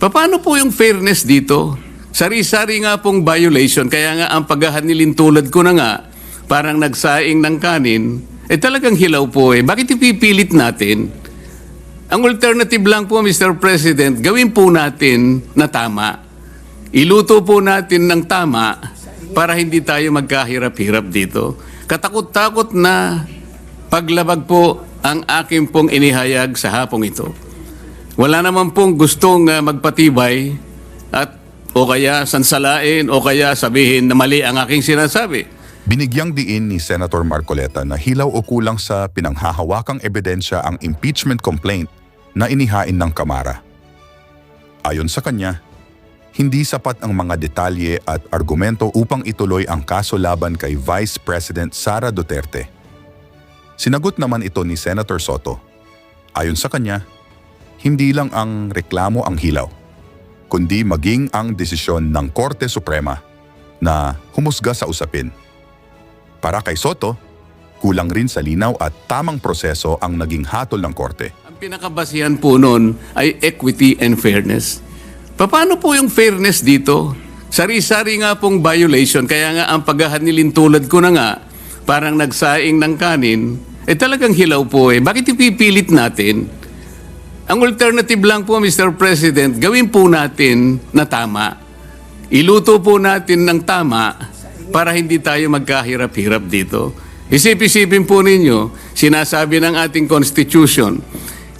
Paano po yung fairness dito? Sari-sari nga pong violation, kaya nga ang paghahanilin tulad ko na nga, parang nagsaing ng kanin, talagang hilaw po eh. Bakit ipipilit natin? Ang alternative lang po, Mr. President, gawin po natin na tama. Iluto po natin ng tama para hindi tayo magkahirap-hirap dito. Katakot-takot na paglabag po ang aking pong inihayag sa hapong ito. Wala naman pong gustong magpatibay at o kaya sansalain o kaya sabihin na mali ang aking sinasabi. Binigyang diin ni Senator Marcoleta na hilaw o kulang sa pinanghahawakang ebidensya ang impeachment complaint na inihain ng Kamara. Ayon sa kanya, hindi sapat ang mga detalye at argumento upang ituloy ang kaso laban kay Vice President Sara Duterte. Sinagot naman ito ni Senator Soto. Ayon sa kanya, hindi lang ang reklamo ang hilaw, kundi maging ang desisyon ng Korte Suprema na humusga sa usapin. Para kay Soto, kulang rin sa linaw at tamang proseso ang naging hatol ng Korte. Ang pinakabasihan po nun ay equity and fairness. Paano po yung fairness dito? Sari-sari nga pong violation, kaya nga ang paghahanilin tulad ko na nga, parang nagsaing ng kanin, talagang hilaw po eh. Bakit ipipilit natin? Ang alternative lang po, Mr. President, gawin po natin na tama. Iluto po natin ng tama para hindi tayo magkahirap-hirap dito. Isip-isipin po ninyo, sinasabi ng ating Constitution,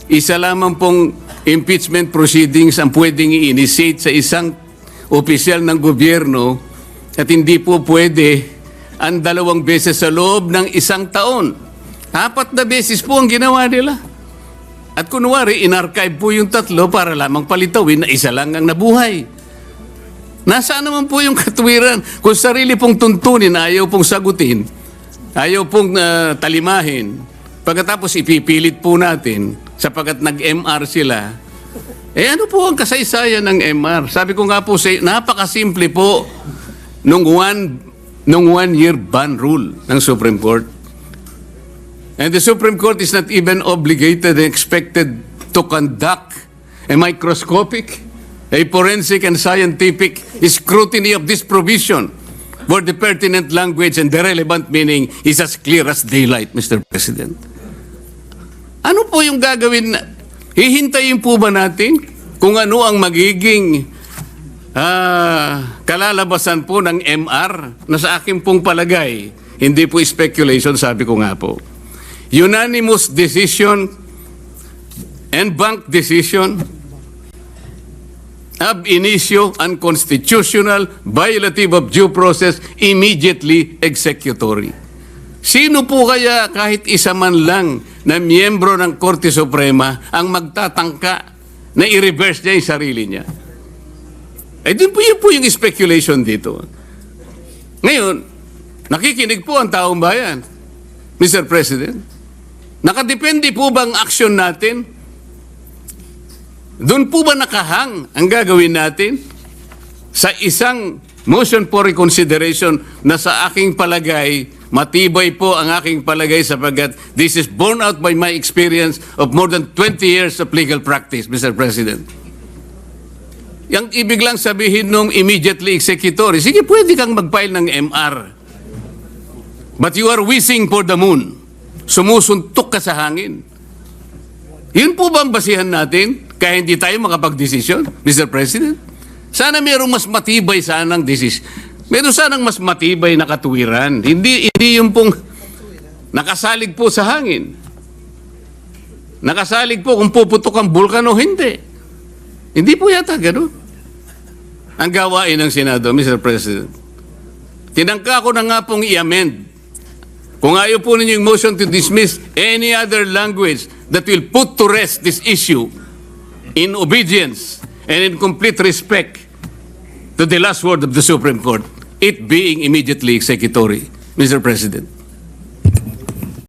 isa lamang pong impeachment proceedings ang pwedeng i-initiate sa isang opisyal ng gobyerno at hindi po pwede ang 2 beses sa loob ng 1 taon. 4 na beses po ang ginawa nila. At kunwari, in-archive po yung 3 para lamang palitawin na 1 lang ang nabuhay. Nasaan naman po yung katuwiran? Kung sarili pong tuntunin, ayaw pong sagutin, ayaw pong talimahin, pagkatapos ipipilit po natin, sapagkat nag-MR sila, ano po ang kasaysayan ng MR? Sabi ko nga po, napakasimple po nung 1-year ban rule ng Supreme Court. And the Supreme Court is not even obligated and expected to conduct a microscopic, a forensic and scientific scrutiny of this provision where the pertinent language and the relevant meaning is as clear as daylight, Mr. President. Ano po yung gagawin? Hihintayin po ba natin kung ano ang magiging kalalabasan po ng MR na sa akin pong palagay, hindi po speculation, sabi ko nga po. Unanimous decision and bank decision ab initio unconstitutional, violative of due process, immediately executory. Sino po kaya kahit isa man lang na miyembro ng Korte Suprema ang magtatangka na i-reverse niya yung sarili niya? Yun po yung speculation dito. Ngayon, nakikinig po ang taong bayan, Mr. President. Nakadepende po ba ang aksyon natin? Doon po ba nakahang ang gagawin natin sa isang motion for reconsideration na sa aking palagay, matibay po ang aking palagay sapagkat this is borne out by my experience of more than 20 years of legal practice, Mr. President. Yang ibig lang sabihin nung immediately executory, sige, pwede kang mag-file ng MR. But you are wishing for the moon. Sumusuntok ka sa hangin. Yun po ba ang basihan natin kaya hindi tayo makapag-desisyon, Mr. President? Sana mayroong mas matibay sanang desisyon. Meron sanang mas matibay na katuwiran. Hindi yung pong nakasalig po sa hangin. Nakasalig po kung puputok ang bulkan o hindi. Hindi po yata gano'n ang gawain ng Senado, Mr. President. Tinangka ko na nga pong i-amend. Kung ayaw po ninyo yung motion to dismiss any other language that will put to rest this issue in obedience and in complete respect to the last word of the Supreme Court, it being immediately executory, Mr. President.